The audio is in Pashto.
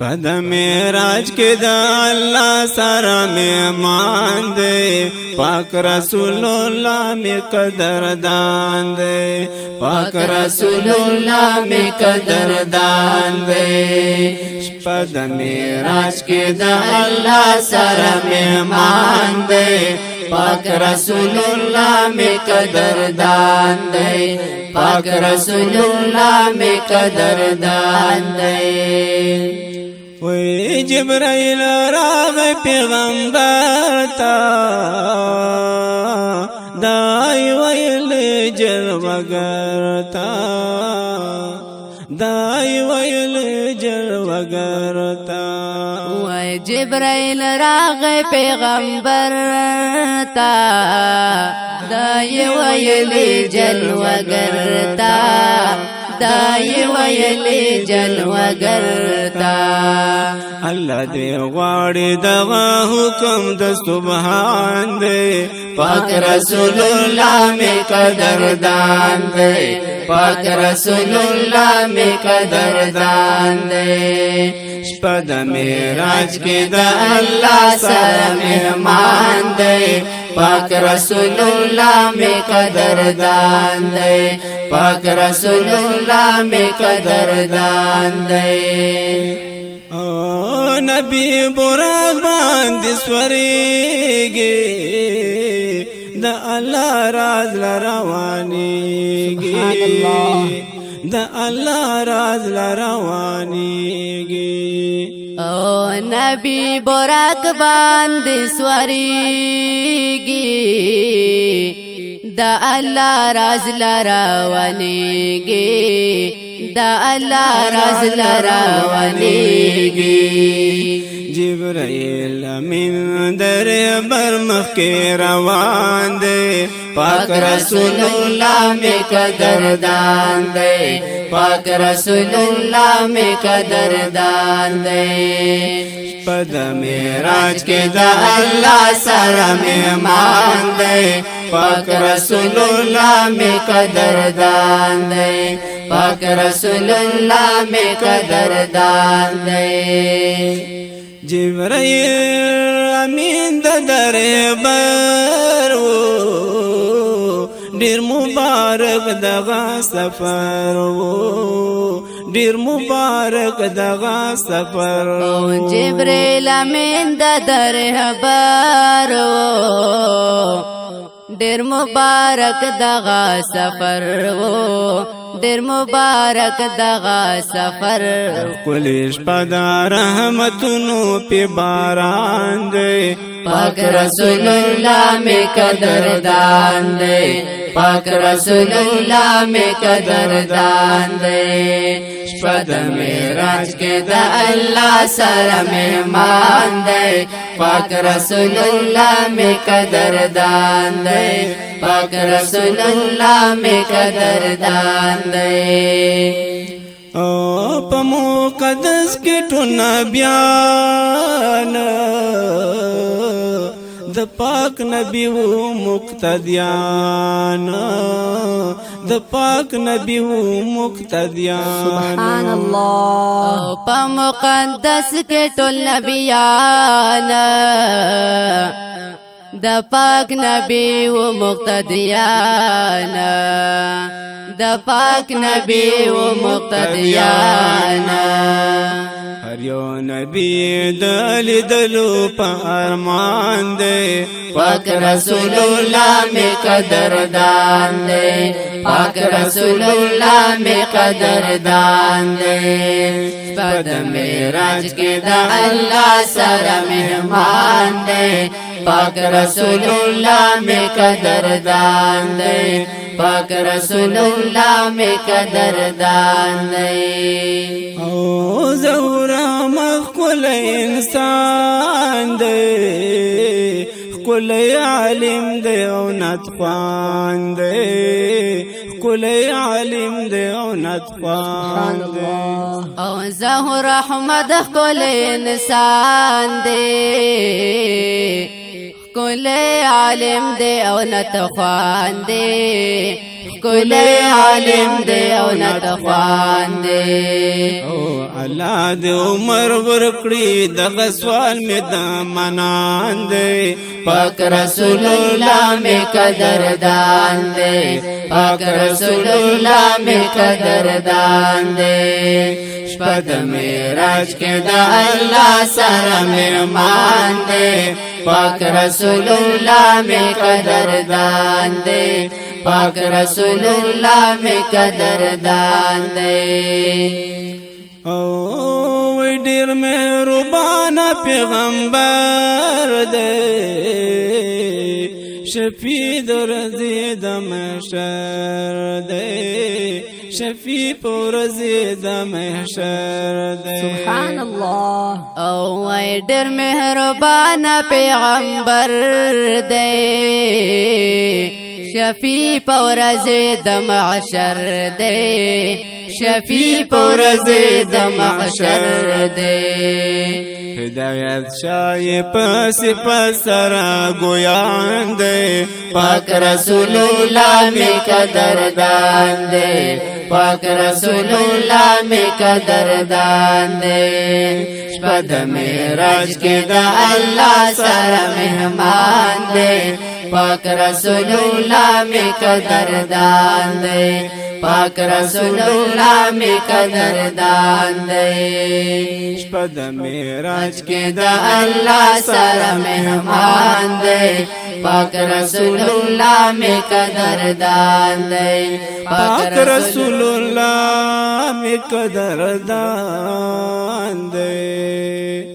پد معراج کې د الله سره مهمان دی پاک رسول الله می قدردان دی پاک رسول الله می قدردان دی پد معراج کې د الله سره مهمان دی پاک رسول الله می قدردان دی پاک رسول الله می قدردان دی وی جبرائیل راغ پیغمبر تا دای ویل جلوگر تا دای ویل جلوگر تا وی جبرائیل راغ پیغمبر تا دای ویل جلوگر تا دای ویل جلوگر تا الله دې غواړي دغه حکم د سبحان دی پاک رسول الله می قدردان دی پاک رسول الله می قدردان دی شپه د معراج کې د الله سره مهمان دی پاک رسول الله می قدردان دی پاک رسول الله می قدردان دی او نبی براق باندې سوريږي د الله راز روانيږي د الله راز روانيږي او نبی براق باندې سوريږي د الله راز روانيږي دا الله راز روانيږي جبرائیل امین در برمخ کې روان دی پاک رسول الله می قدردان دی پاک رسول الله می قدردان دی پد معراج کې د الله سره مهمان دی پاک رسول الله می قدردان دی پاک رسول الله می قدردان دی جبرائیل امین د دربار وو ډیر مبارک دغه سفر وو ډیر مبارک دغه سفر او جبرائیل امین د دربار وو ډیر مبارک دغه سفر وو ډیر مبارک دغه سفر کلیش پدا رحمتونو په باران دی پاک رسول الله می قدردان دی پاک رسول الله می قدردان دی شپه د معراج کې د الله سره مهمان دی پاک رسول الله می قدردان دی پاک رسول الله می قدردان دی او په مقدس کې ټول نبیان د پاک نبی و مقتدیان د پاک نبی و مقتدیان سبحان الله په مقدس کې ټول نبیان د پاک نبی و مقتدیان د پاک نبی و مقتدیان هر یو نبی دلو په ارمان دی پاک رسول الله می قدردان دی پاک رسول الله می قدردان دی پد معراج کې د الله سره مهمان دی پاک رسول الله می قدردان دی پاک رسول الله می قدردان دی او زهرا مخکل انسان دی کل عالم دی او نطفان دی کل عالم دی او نطفان دی او زهر احمد کل انسان دی کل عالم دی او نطفان دی ښکلی عالم دی او نتخوان دی او الله دې عمر ورکړي دغه سوال مې د منان دی پاک رسول الله می قدردان دی پاک رسول الله می قدردان دی شپه د معراج کې د الله سره مهمان دی پاک رسول الله می قدردان دی پاک رسول الله می قدردان دی او وی ډیر مهربان پیغمبر دی شفیع درځي د محشر دی شفیع پرځي د محشر دی سبحان الله او وی ډیر مهربان پیغمبر دی شفیع پرځي د محشر دی شفیع پرځي د محشر دی هدایت شای پس سرا گویان دی پاک رسول الله می قدردان دی پاک رسول الله می قدردان دی شپه د معراج کې د الله سره مهمان دی پاک رسول الله می قدردان دی پاک رسول الله می قدردان دی شپه د معراج کې د الله سره مهمان دی پاک رسول الله می قدردان دی پاک رسول الله می قدردان دی